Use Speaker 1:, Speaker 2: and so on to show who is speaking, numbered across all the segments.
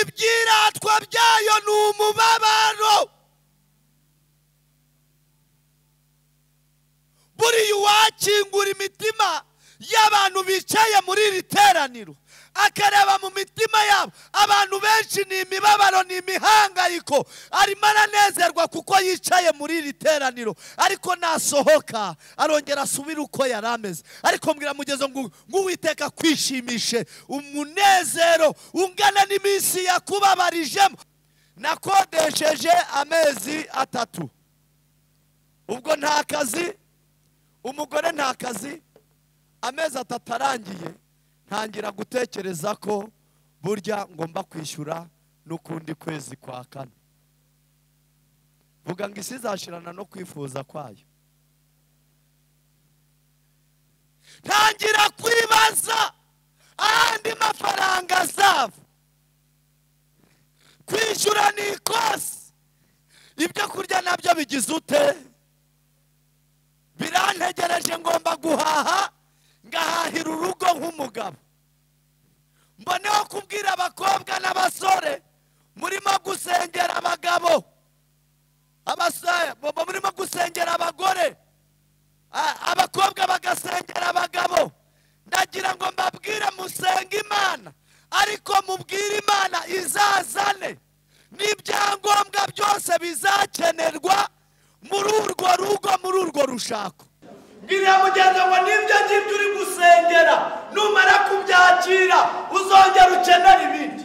Speaker 1: ibyiratwa byayo ni umubabaro. Buriya uwakingura imitima y'abantu bicaye muri iri teraniro akareba mu mitima yabo, abantu benshi ni imibabaro, ni imihangayiko. Arimo aranezerwa kuko yicaye muri iri teraniro, ariko nasohoka arongera asubire uko yari ameze. Ariko mbwira mugezo ngo Uwiteka kwishimishe umunezero ungana n'iminsi yakubabarijemo. Nakodesheje amezi 3, ubwo nta kazi, umugore nta kazi. Amezi 3 arangiye ntangira gutekereza ko burya ngomba kwishyura n'ukundi kwezi kwa 4. Vuga ngo isi izashirana no kwifuza kwayo. Ntangira kwibaza ahandi mafaranga azava. Kwishyura ni ikosi, ibyo kurya nabyo bigize ute? Birantegereje, ngomba guhaha, ngahahira urugo nk'umugabo. Mboneho kubwira abakobwa n'abasore murimo gusengera abagabo, abasaya murimo gusengera abagore, abakobwa bagasengera abagabo. Ndagira ngo mbabwire musenge Imana, ariko mubwire Imana izazane n'ibyangombwa byose bizakenerwa muri urwo rugo, muri urwo rushako. Ngiriya mugenzi ngo nibyo ngibyo uri gusengera, numara kubyakira uzongera ukenera ibindi.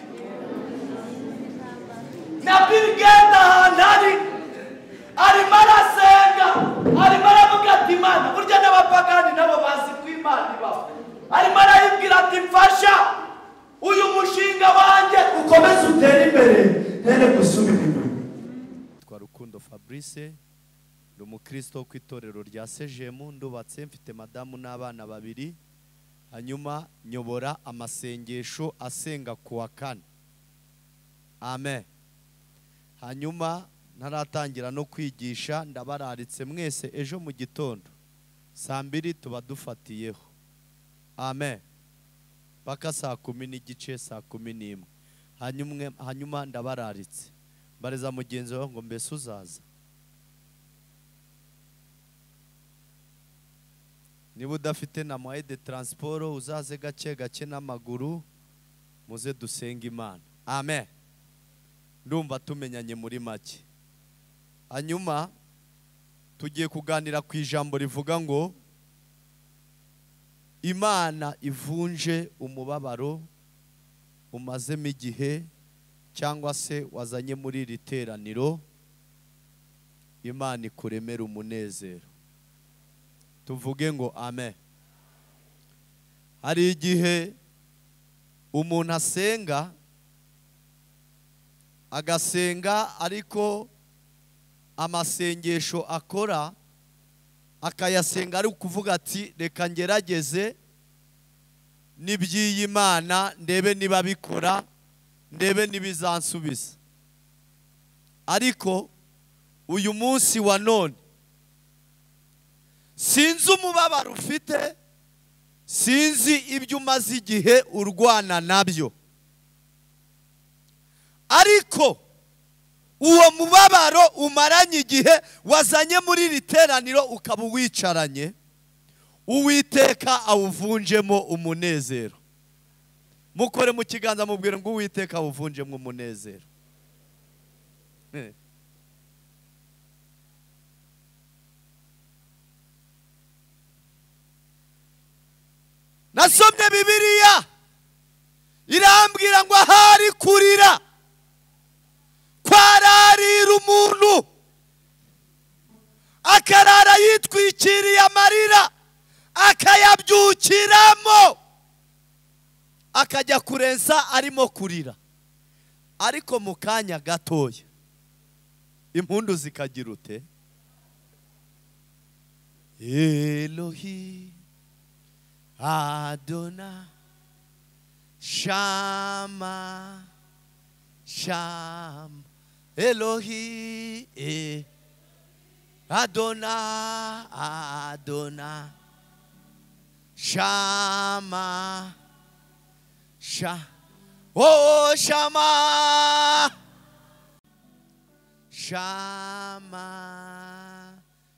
Speaker 1: Na Bill Gates ahantu arimo arasenga, arimo aravuga ati Imana, burya n'abapagani nabo bazi ko Imana ibaho. Arimo arayibwira ati mfasha uyu mushinga wanjye ukomeze utere imbere, ntere gusubira inyuma. Twa Rukundo Fabrice, ndi umukristo ku itorero rya Sejemu, ndubatse, mfite madamu n'abana 2. Hanyuma nyobora amasengesho asenga kuwa 4. Amen. Hanyuma ntaratangira no kwigisha, ndabararitse mwese ejo mu gitondo saa 2 tuba dufatiyeho. Amen. Paka saa 10 n'igice, saa 11. Hanyuma ndabararitse, mbareza mugenzi wawe ngo mbese uzaza? Niba udafite na moyen de transport uzaze gake gake n'amaguru, muze dusenga Imana. Amen. Ndumva tumenyanye muri make. Hanyuma tugiye kuganira ku ijambo rivuga ngo Imana ivunje umubabaro umazemo igihe cyangwa se wazanye muri iri teraniro. Imana ikuremera umunezero. Tuvuge ngo amen. Hari igihe umuntu asenga, agasenga, ariko amasengesho akora akayasenga ari kuvuga ati reka ngerageze n'iby'iyi Mana ndebe niba bikora, ndebe nibizansubiza. Ariko uyu munsi wa none sinzi umubabaro ufite, sinzi ibyo umaze igihe urwana nabyo, ariko uwo mubabaro umaranye igihe wazanye muri iri teraniro ukaba wicaranye, Uwiteka awuvunjemo umunezero. Mukore mu kiganza mubwire ngo Uwiteka awuvunjemo umunezero. Nasomye Bibiliya irambwira ngo ahari kurira kwararira umuntu akarara yitwikiriye amarira akayabyukiramo akajya kurenza arimo kurira, ariko mu kanya gatoya impundu zikagira ute? Elohi Adonai Shama Sham Elohi Adonai Adonai Shama Sha Oh Shama, Shama,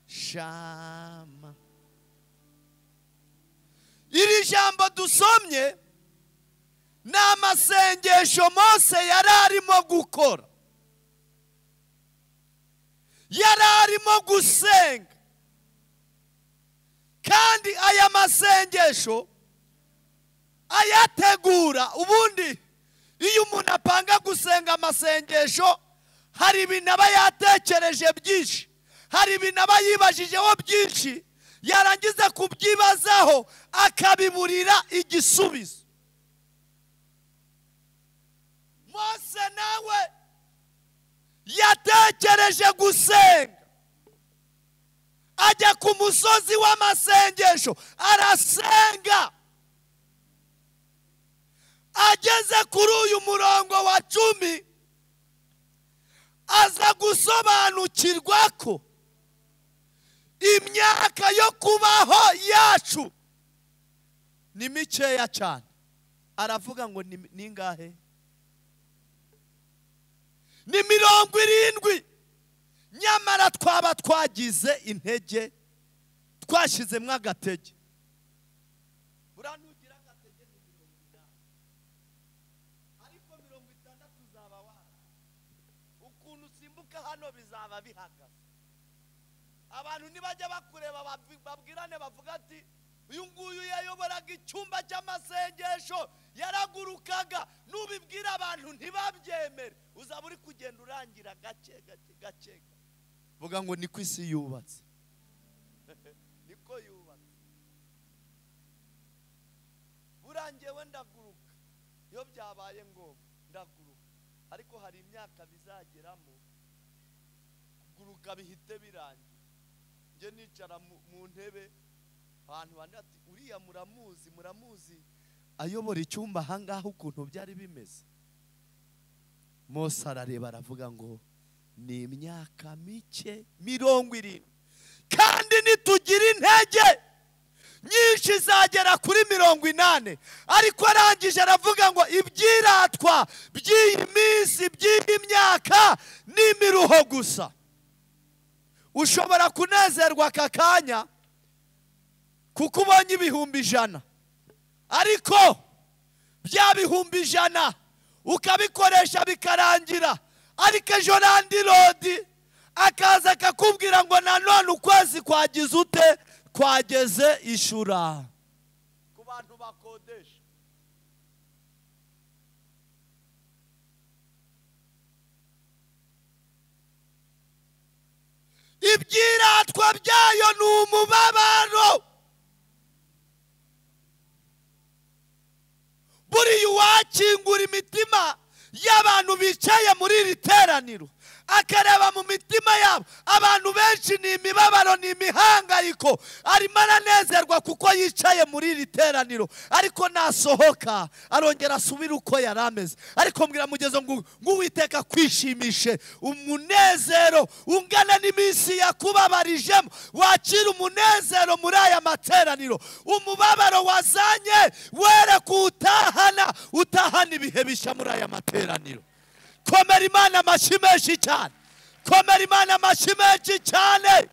Speaker 1: Shama. Iri jambo dusomye ni amasengesho Mose yari arimo gukora, yari arimo gusenga. Kandi aya masengesho ayategura, ubundi iyo umuntu apanga gusenga amasengesho hari ibintu aba yatekereje byinshi, hari ibintu aba yibajijeho byinshi, yarangiza kubyibazaho akabiburira igisubizo. Mose nawe yatekereje gusenga, ajya ku musozi w'amasengesho arasenga. Ageze kuri uyu murongo wa 10 aza gusobanukirwa ko imyaka yo kubaho yacu ni mikeya cyane. Aravuga ngo ni ingahe? Ni 70. Nyamara twaba twagize intege, twashizemwe agatege. Buranugira agatege ni 70, ariko 60 uzaba wara. Ukuntu simbuka hano bizaba bihagaze. Abantu nibajya bakureba babwirane bavuga ati uyu nguyu yayoboraga icyumba cy'amasengesho yaragurukaga, nubibwira abantu ntibabyemere, uzaba uri kugenda urangira gake gake gake. Vuga ngo niko isi yubatse. Niko yubatse. Burangiye ndaguruka, iyo byabaye ngombwa ndaguruka, ariko hari imyaka bizageramo kuguruka bihite birangira. Nje nicara mu ntebe, abantu bandati uriya muramuzi ayobora icyumba hangaho ukuntu byari bimeze. Mose arareba aravuga ngo ni imyaka mike 70, kandi nitugira intege nyinshi zagera kuri 80. Ariko arangije aravuga ngo ibyiratwa by'iyi minsi by'iyi myaka ni imiruho gusa. Ushobora kunezerwa aka kanya kuko ubonye 100,000, ariko bya 100,000 ukabikoresha bikarangira, ariko ejo landirodi akaza akakubwira ngo nanone ukwezi kwagize ute, kwageze ishura. Ku bantu bakodesha ibyiratwa byayo ni umubabaro. Buriya wakingura imitima y'abantu bicaye muri iri teraniro akareba mu mitima yabo, abantu benshi ni imibabaro, ni imihangayiko. Arimo aranezerwa kuko yicaye muri iri teraniro, ariko nasohoka arongera asubira uko yari ameze. Ariko mbwira mugezo ngo Uwiteka kwishimishe umunezero ungana n'iminsi yakubabarijemo. Wakira umunezero muri aya materaniro. Umubabaro wazanye were utahana ibihe bishya muri aya materaniro. Komera Imana amashyi menshi cyane, komera Imana amashyi menshi cyane.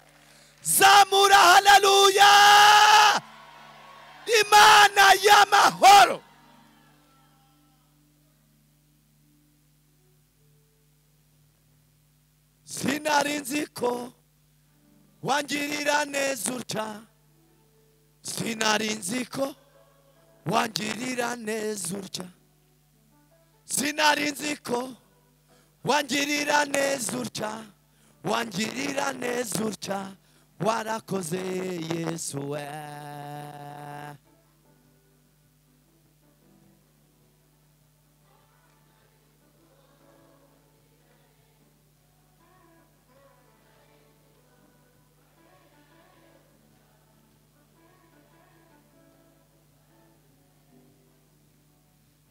Speaker 1: Zamura haleluya. Imana y'amahoro. Sinarinzi ko wangirira neza utya, sinarinzi ko wangirira neza utya, sinarinzi ko wangirira neza utya, wangirira neza utya, warakoze Yesu we.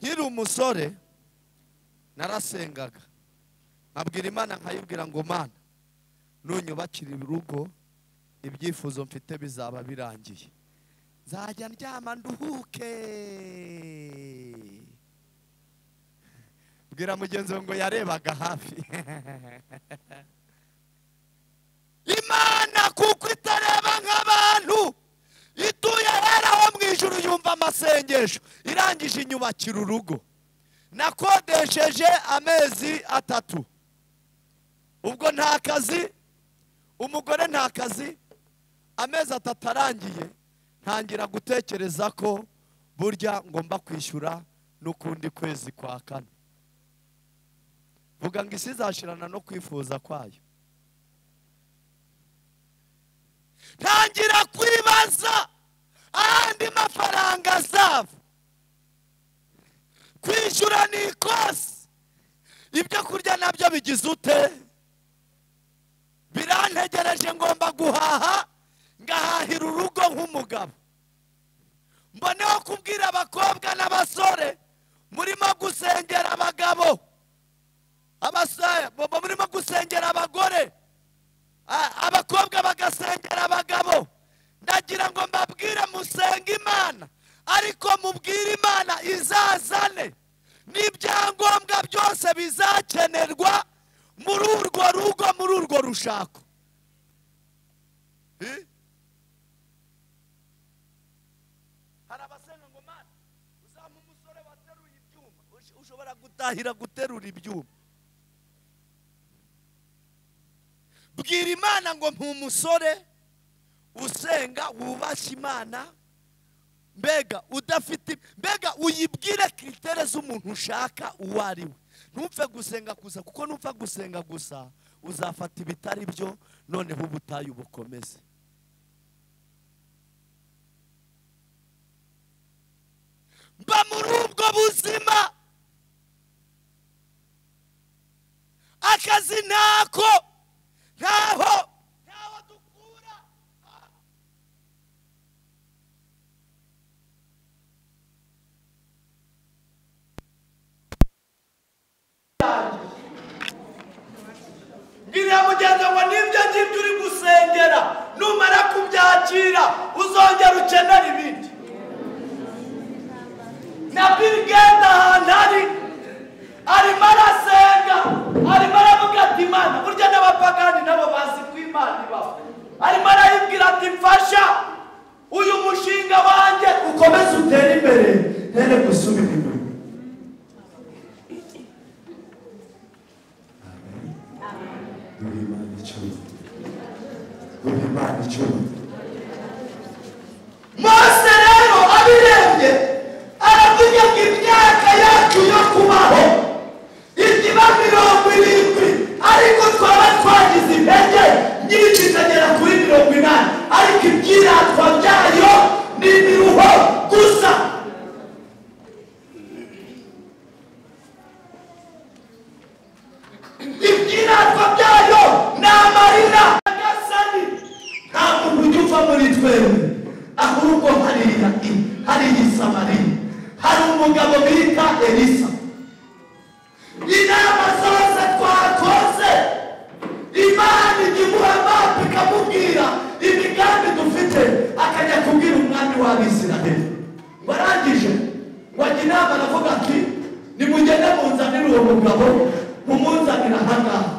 Speaker 1: Nkiri umusore narasengaga, nkabwira Imana nkayibwira ngo Mana nunyubakira urugo ibyifuzo mfite bizaba birangiye, nzajya ndyama nduhuke. bwira mugenzi ngo yarebaga hafi. Imana kuko itareba nk'abantu, ituye hera ho mu ijuru, yumva amasengesho, irangije inyubakira urugo. Nakodesheje amezi 3, ubwo nta kazi, umugore nta kazi. Amezi 3 arangiye, ntangira gutekereza ko burya ngomba kwishyura n'ukundi kwezi kwa 4. Vuga ngo isi izashirana no kwifuza kwayo. Ntangira kwibaza ahandi mafaranga azava. Kwishyura ni ikosi, ibyo kurya nabyo bigize ute? Birantegereje, ngomba guhaha, ngahahira urugo nk'umugabo. Mboneho kubwira abakobwa n'abasore murimo gusengera abagabo, abasaya murimo gusengera abagore, abakobwa bagasengera abagabo. Ndagira ngo mbabwire musenge Imana, ariko mubwire Imana izazane n'ibyangombwa byose bizakenerwa muri urwo rugo, muri urwo rushako. Harabasenga ngo Mana uzampa umusore wateruye ibyuma, ushobora gutahira guterura ibyuma. Bwira Imana ngo mpa umusore usenga, wubashye Imana, mbega udafite, mbega uyibwire kritere z'umuntu ushaka uwo ari we. Ntupfe gusenga gusa, kuko nupfa gusenga gusa uzafata ibitari byo, noneho ubutayu bukomeze. Mba muri ubwo buzima, akazi ntaho dukura. Ngira mugenzi ngo nibyo ngibyo uri gusengera, numara kubyakira uzongera ukenera ibindi. Na Bill Gates ahantu arimo arasenga, arimo aravuga ati Imana, burya n'abapagani nabo bazi ko Imana ibaho. Arimo arayibwira ati mfasha uyu mushinga wanjye ukomeze utere imbere, ntere gusubira inyuma. Mose rero abirebye aravuga ngo imyaka yacu yo kubaho igiba 70, ariko twaba twagize intege nyinshi zagera kuri 80, ariko ibyiratwa byayo ni ibiruho gusa. Ibyiratwa byayo ni amarira. Nta muntu ujya uva muri twebwe, ahubwo hari Samariya, hari umugabo bita Elisa. Inama zose twakoze, Imana igimuha mapu ikamubwira imigambi dufite, akajya kubwira umwami w'Abisiraheli. Barangije wajya inama, aravuga ati nimugende munzanire uwo mugabo, mumunzanire ahangaha.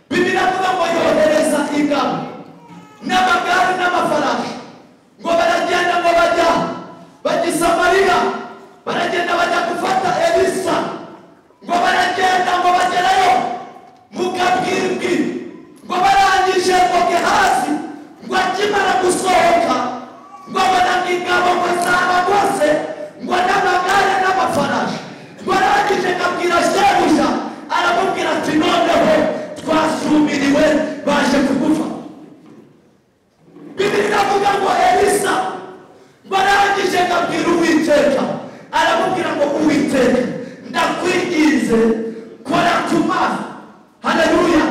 Speaker 1: Bibiliya ivuga ngo yohereza ingabo n'amagare n'amafarashi, ngo baragenda ngo bajya i Samariya, baragenda bajya gufata Elisa, ngo baragenda ngo bagerayo mu kabwibwi, ngo barangije ngo Gehazi ngo akimara gusohoka, ngo abona ingabo ngo zaba rwose, ngo n'amagare n'amafarashi, ngo arangije akabwira shebuja, aramubwira ati noneho twasumiriwe, baje kugufa. Bibiliya iravuga ngo Elisa barangije akabwira Uwiteka, aramubwira ngo Uwiteka ndakwinginze kora ku maso, haleluya,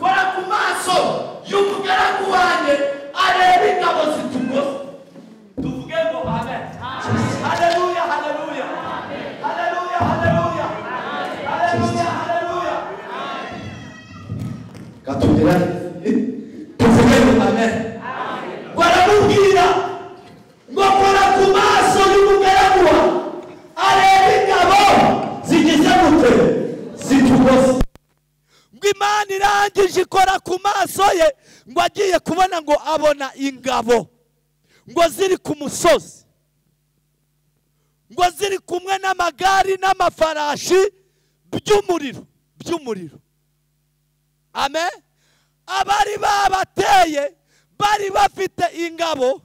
Speaker 1: kora ku maso y'umugaragu wanjye areba ingabo zitugose. Tuvuge ngo amen. Haleluya, haleluya, haleluya, haleluya, haleluya, haleluya. Katubwira tuvuge ngo amen. Baramubwira ngo kora ku maso y'umugaragu areba ingabo zigize gute, Imana irangije ikora ku maso ye ngo agiye kubona ngo abona ingabo ngo ziri ku musozi, ngo ziri kumwe n'amagare n'amafarashi by'umuriro. Amen. Abari babateye bari bafite ingabo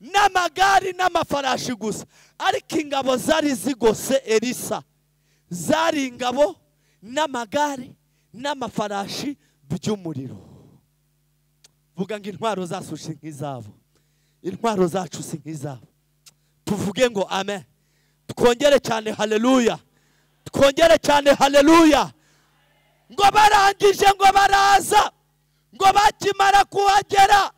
Speaker 1: n'amagare n'amafarashi gusa, ariko ingabo zari zigose Elisa zari ingabo n'amagare n'amafarashi by'umuriro. Vuga ngo intwaro zacu si nk'izabo, intwaro zacu si nk'izabo. Tuvuge ngo amen. Twongere cyane haleluya, twongere cyane haleluya. Ngo barangije ngo baraza, ngo bakimara kuhagera,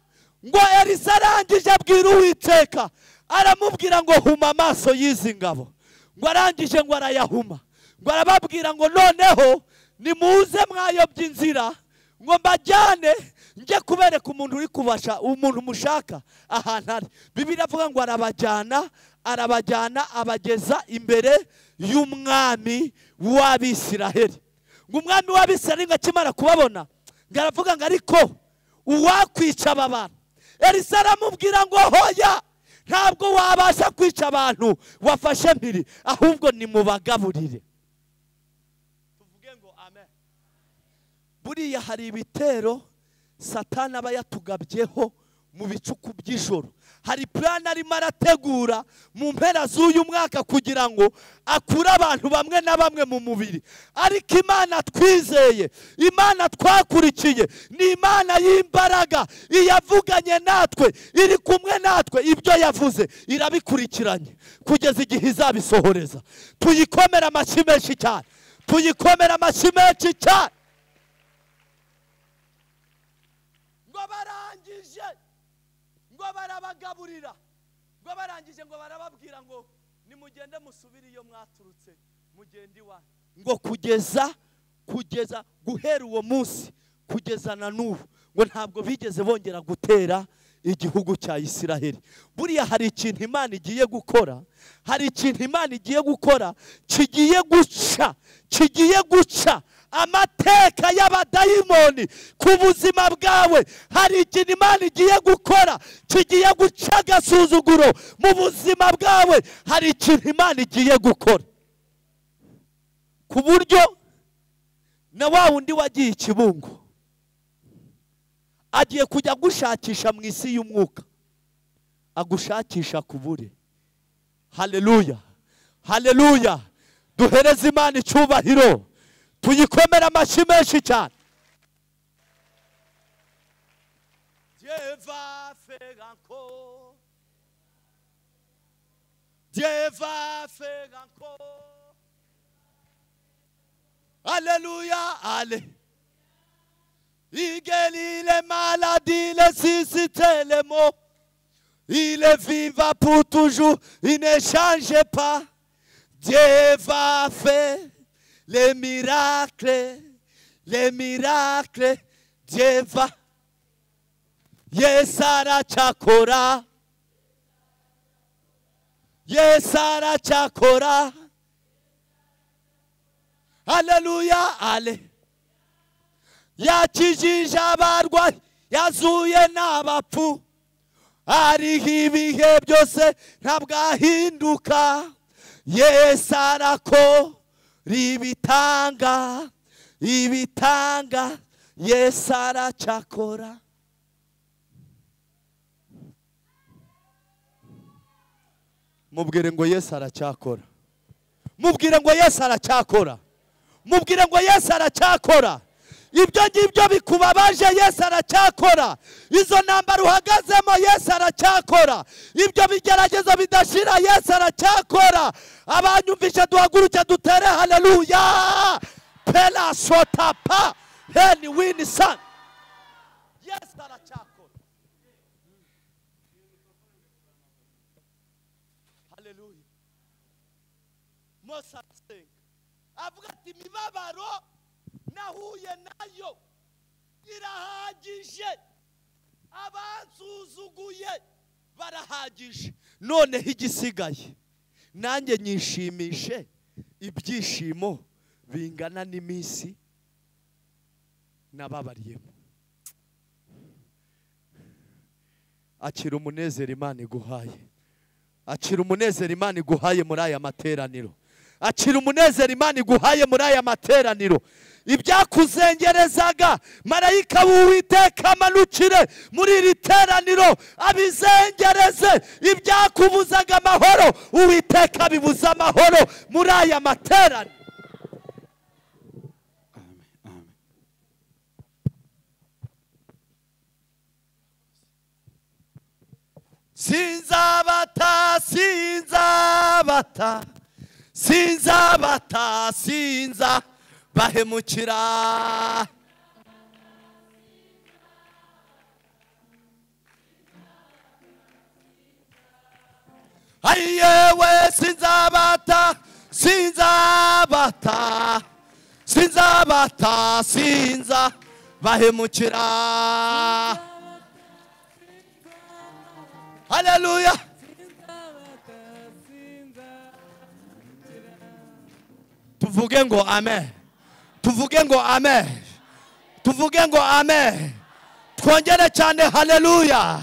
Speaker 1: ngo Elisa arangije abwira Uwiteka, aramubwira ngo huma amaso y'izi ngabo. Ngo arangije ngo arayahuma, ngo arababwira ngo noneho nimuze mwayobye inzira, ngo mbajyane njye kubereka umuntu uri kubasha, umuntu mushaka ahantu ari. Bibiliya avuga ngo arabajyana abageza imbere y'umwami w'Abisiraheli. Ngo umwami w'Abisiraheli akimara kubabona, ngo aravuga ngo ariko uwakwica aba bantu. Elisa aramubwira ngo hoya, ntabwo wabasha kwica abantu wafashe mpiri, ahubwo nimubagaburire. Tuvuge ngo amen. Buriya hari ibitero Satani aba yatugabyeho mu bicuku by'ijoro. Hari plan arimo arategura mu mpera z'uyu mwaka kugira ngo akure abantu bamwe na bamwe mu mubiri. Ariko Imana twizeye, Imana twakurikiye, ni Imana y'imbaraga. Iyavuganye natwe, iri kumwe natwe, ibyo yavuze irabikurikiranye kugeza igihe izabisohoreza. Tuyikomera amashyi menshi cyane, tuyikomera amashyi menshi cyane. Ngo barangije ngo barabagaburira, ngo barangije ngo barababwira ngo nimugende musubire iyo mwaturutse, mugende iwanyu. Ngo kugeza guhera uwo munsi kugeza na n'ubu, ngo ntabwo bigeze bongera gutera igihugu cya Isiraheli. Buriya hari ikintu Imana igiye gukora, hari ikintu Imana igiye gukora kigiye guca amateka y'abadayimoni ku buzima bwawe. Hari ikintu Imana igiye gukora kigiye guca agasuzuguro mu buzima bwawe. Hari ikintu Imana igiye gukora ku buryo na wa wundi wagiye ikibungo agiye kujya gushakisha mu isi y'umwuka, agushakisha kubure. Haleluya, haleluya. Duhereze Imana icyubahiro, tuyikomera amashyi menshi cyane. Dieu va faire encore, Dieu va faire encore. Alléluia, allez. Il guérit les maladies, il suscite les maux. Il est vivant pour toujours, il ne change pas. Dieu va faire les miracles, Dieu va. Yesara chakora, Yesara chakora. Haleluya, ale. Yakijije abarwayi, yazuye n'abapfu. Hariho ibihe byose ntabwo ahinduka. Yesu arakora ibitanga, Yesu aracyakora. Mubwire ngo Yesu aracyakora, mubwire ngo Yesu aracyakora, mubwire ngo Yesu aracyakora. Ibyo ngibyo bikubabaje, Yesu aracyakora. Izo ntambara uhagazemo, Yesu aracyakora. Ibyo bigeragezo bidashira, Yesu aracyakora. Abanyumvishe duhaguruke dutere haleluya. Pela sota pa heni wini san. Yesu aracyakora. Haleluya. Mose arasenga avuga ati imibabaro nahuye nayo irahagije, abansuzuguye barahagije, noneho igisigaye nanjye nyishimishe ibyishimo bingana n'iminsi nababariyemo. Akira umunezero Imana iguhaye. Akira umunezero Imana iguhaye muri aya materaniro. Akira umunezero Imana iguhaye muri aya materaniro. Ibyakuzengerezaga marayika w'Uwiteka amanukire muri iri teraniro abizengereze. Ibyakubuzaga amahoro Uwiteka abibuza amahoro muri aya materaniro. Sinzabata, sinzabata, sinzabata, sinzabahemukira. Ayewe sinzabata, sinzabata, sinzabata, sinzabahemukira. Haleluya. Tuvuge ngo amen. Tuvuge ngo amen. Tuvuge ngo amen. Twongere cyane haleluya.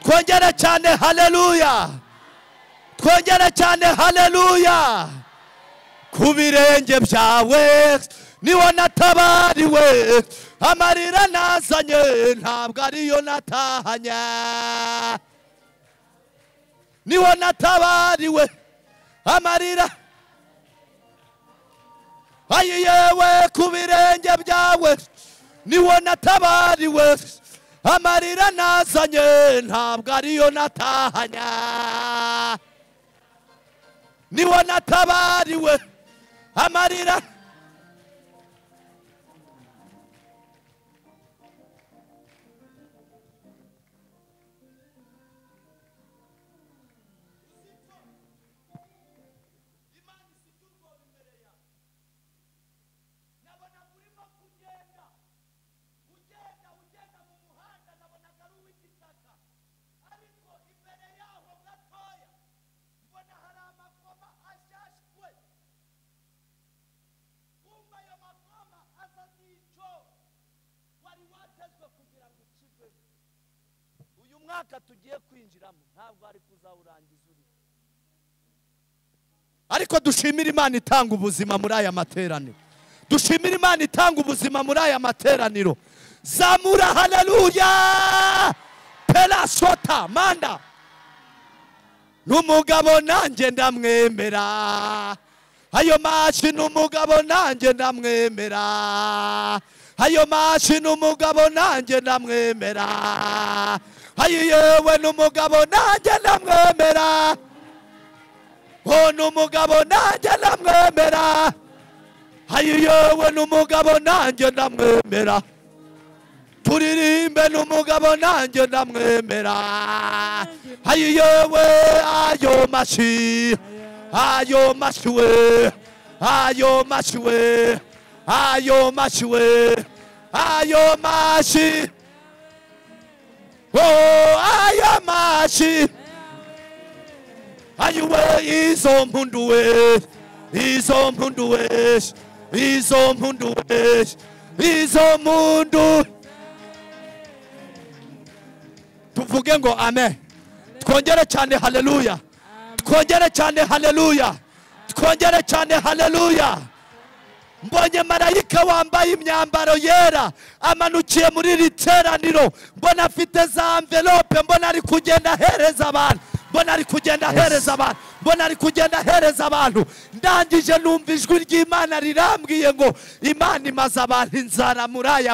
Speaker 1: Twongere cyane haleluya. Twongere cyane haleluya. Ku birenge byawe niho natabariwe. Amarira nazanye ntabwo ariyo natahanye. Niho natabariwe amarira. Ayewe ku birenge byawe niho natabariwe. Amarira nazanye ntabwo ariyo natahanye. Niho natabariwe amarira. Tugiye kwinjiramo ntabwo ari kuzawurangiza uri. Ariko dushimira Imana itanga ubuzima muri aya materaniro. Dushimira Imana itanga ubuzima muri aya materaniro. Zamura haleluya. Pela sota manda. N'umugabo nanjye ndamwemera. Ayo mashi n'umugabo nanjye ndamwemera. Ayo mashi n'umugabo nanjye ndamwemera. Ayewe n'umugabo nanjye ndamwemera. Oh n'umugabo nanjye ndamwemera. Ayewe n'umugabo nanjye ndamwemera. Turirimbe n'umugabo nanjye ndamwemera. Ayewe ayo mashi. Ayo mashi we. Ayo mashi we. Ayo mashi we. Ayo mashi. Oh, ayo mashi. Ayuwe izo mpundu we. Izo mpundu we. Izo mpundu we. Izo mpundu. Tuvuge ngo amen. Twongere cyane haleluya. Twongere cyane haleluya. Twongere cyane haleluya. Mbonye marayika wambaye imyambaro yera amanukiye muri iri teraniro. Mbona afite za envelope. Mbona ari kugenda hereza abantu. Mbona ari kugenda hereza abantu. Mbona ari kugenda hereza abantu. Ndangije numva ijwi ry'Imana rirambwiye ngo Imana imaze abantu inzara muri aya